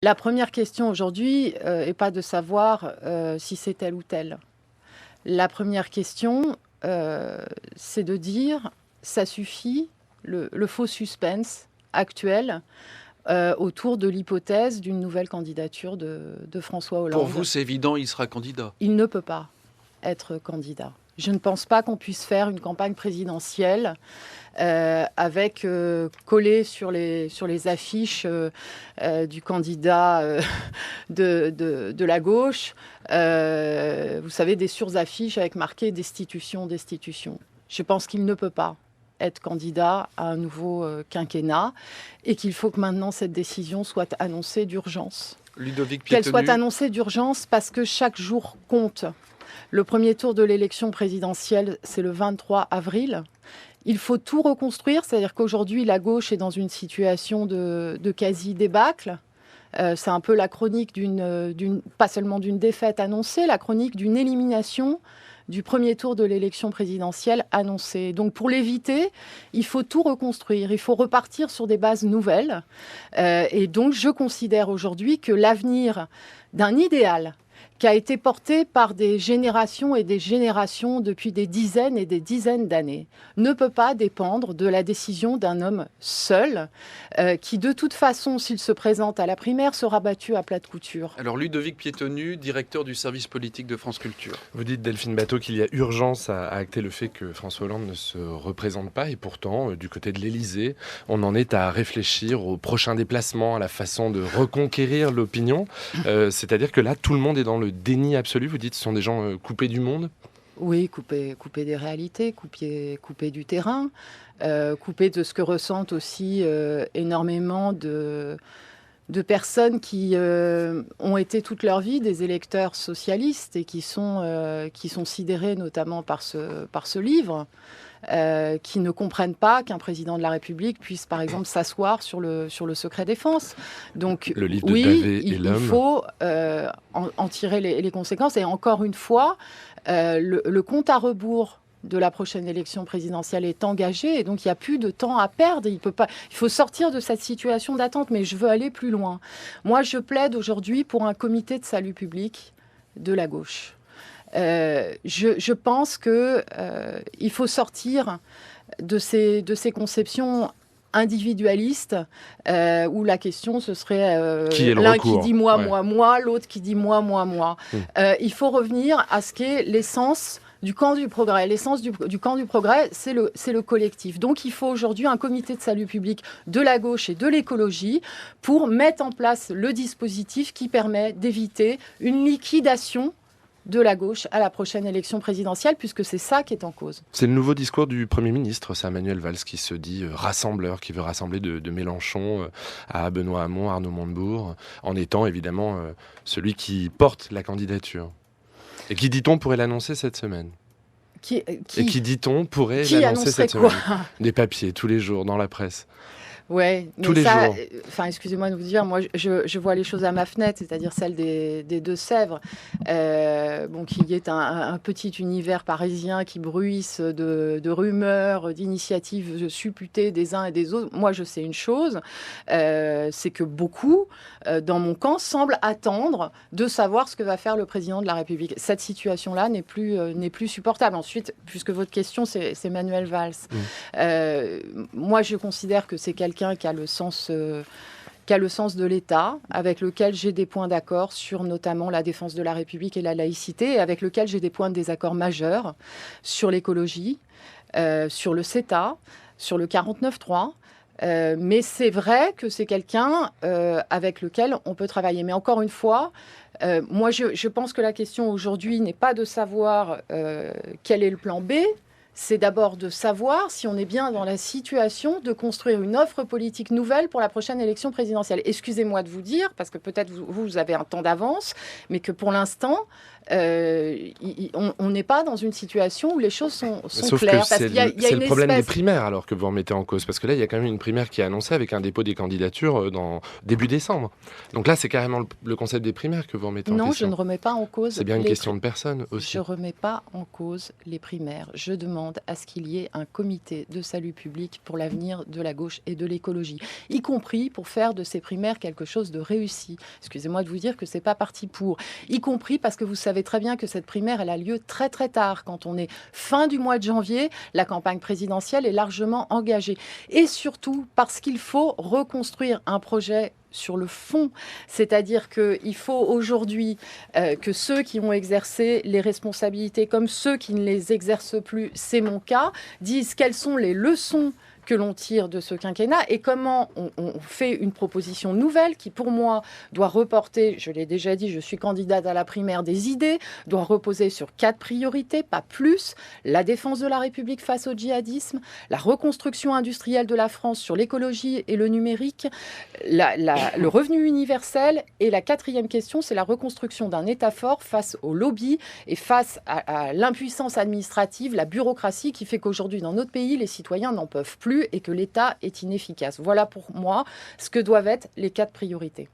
La première question aujourd'hui est pas de savoir si c'est tel ou tel. La première question, c'est de dire ça suffit, le faux suspense actuel autour de l'hypothèse d'une nouvelle candidature de François Hollande. Pour vous, c'est évident, il sera candidat. Il ne peut pas être candidat. Je ne pense pas qu'on puisse faire une campagne présidentielle avec collé sur les affiches du candidat de la gauche, vous savez, des suraffiches avec marqué destitution, destitution. Je pense qu'il ne peut pas être candidat à un nouveau quinquennat et qu'il faut que maintenant cette décision soit annoncée d'urgence. Ludovic Qu'elle Piétenu. soit annoncée d'urgence parce que chaque jour compte. Le premier tour de l'élection présidentielle, c'est le 23 avril. Il faut tout reconstruire, c'est-à-dire qu'aujourd'hui, la gauche est dans une situation de quasi-débâcle. C'est un peu la chronique pas seulement d'une défaite annoncée, la chronique d'une élimination du premier tour de l'élection présidentielle annoncée. Donc pour l'éviter, il faut tout reconstruire, il faut repartir sur des bases nouvelles. Et donc je considère aujourd'hui que l'avenir d'un idéal qui a été porté par des générations et des générations depuis des dizaines et des dizaines d'années, ne peut pas dépendre de la décision d'un homme seul, qui de toute façon, s'il se présente à la primaire, sera battu à plat de couture. Alors Ludovic Piétenu, directeur du service politique de France Culture. Vous dites, Delphine Batho, qu'il y a urgence à acter le fait que François Hollande ne se représente pas. Et pourtant, du côté de l'Élysée, on en est à réfléchir au prochain déplacement, à la façon de reconquérir l'opinion. C'est-à-dire que là, tout le monde est dans le déni absolu. Vous dites, ce sont des gens coupés du monde. Oui, coupés des réalités, coupés du terrain, coupés de ce que ressentent aussi énormément de personnes qui ont été toute leur vie des électeurs socialistes et qui sont sidérés notamment par ce livre, qui ne comprennent pas qu'un président de la République puisse, par exemple, s'asseoir sur le secret défense. Donc, le livre de oui, Davé et il l'homme. faut en tirer les conséquences. Et encore une fois, le compte à rebours de la prochaine élection présidentielle est engagé et donc il n'y a plus de temps à perdre. Il faut sortir de cette situation d'attente, mais je veux aller plus loin. Moi, je plaide aujourd'hui pour un comité de salut public de la gauche. Je pense qu'il faut sortir de ces conceptions individualistes où la question ce serait l'un qui dit moi, l'autre qui dit moi. Il faut revenir à ce qu'est l'essence du camp du progrès. L'essence du camp du progrès, c'est le collectif. Donc il faut aujourd'hui un comité de salut public de la gauche et de l'écologie pour mettre en place le dispositif qui permet d'éviter une liquidation de la gauche à la prochaine élection présidentielle, puisque c'est ça qui est en cause. C'est le nouveau discours du Premier ministre, c'est Manuel Valls qui se dit rassembleur, qui veut rassembler de Mélenchon à Benoît Hamon, Arnaud Montebourg, en étant évidemment celui qui porte la candidature. Et qui, dit-on, pourrait l'annoncer cette semaine. Et qui, dit-on, pourrait l'annoncer cette semaine. Des papiers, tous les jours, dans la presse. Ouais, mais tous les jours. Enfin, excusez-moi de vous dire, moi, je vois les choses à ma fenêtre, c'est-à-dire celle des Deux-Sèvres, qui est un petit univers parisien qui bruisse de rumeurs, d'initiatives supputées des uns et des autres. Moi, je sais une chose, c'est que beaucoup, dans mon camp, semblent attendre de savoir ce que va faire le président de la République. Cette situation-là n'est plus supportable. Ensuite, puisque votre question, c'est Manuel Valls, moi, je considère que c'est quelqu'un qui a le sens de l'État, avec lequel j'ai des points d'accord sur notamment la défense de la République et la laïcité, et avec lequel j'ai des points de désaccord majeurs sur l'écologie, sur le CETA, sur le 49.3. Mais c'est vrai que c'est quelqu'un avec lequel on peut travailler. Mais encore une fois, moi je pense que la question aujourd'hui n'est pas de savoir quel est le plan B. C'est d'abord de savoir si on est bien dans la situation de construire une offre politique nouvelle pour la prochaine élection présidentielle. Excusez-moi de vous dire, parce que peut-être vous avez un temps d'avance, mais que pour l'instant, on n'est pas dans une situation où les choses sont Sauf claires. Que c'est le problème des primaires alors que vous remettez en cause. Parce que là, il y a quand même une primaire qui est annoncée avec un dépôt des candidatures dans début décembre. Donc là, c'est carrément le concept des primaires que vous remettez en question. Non, je ne remets pas en cause. C'est bien une question de personne aussi. Je ne remets pas en cause les primaires. Je demande demande à ce qu'il y ait un comité de salut public pour l'avenir de la gauche et de l'écologie, y compris pour faire de ces primaires quelque chose de réussi. Excusez-moi de vous dire que c'est pas parti pour. Y compris parce que vous savez très bien que cette primaire, elle a lieu très très tard. Quand on est fin du mois de janvier, la campagne présidentielle est largement engagée. Et surtout parce qu'il faut reconstruire un projet sur le fond, c'est-à-dire qu'il faut aujourd'hui que ceux qui ont exercé les responsabilités comme ceux qui ne les exercent plus, c'est mon cas, disent quelles sont les leçons que l'on tire de ce quinquennat et comment on fait une proposition nouvelle qui, pour moi, doit reporter, je l'ai déjà dit, je suis candidate à la primaire des idées, doit reposer sur 4 priorités, pas plus: la défense de la République face au djihadisme, la reconstruction industrielle de la France sur l'écologie et le numérique, le revenu universel, et la 4e question, c'est la reconstruction d'un État fort face au lobby et face à l'impuissance administrative, la bureaucratie qui fait qu'aujourd'hui, dans notre pays, les citoyens n'en peuvent plus et que l'État est inefficace. Voilà pour moi ce que doivent être les 4 priorités.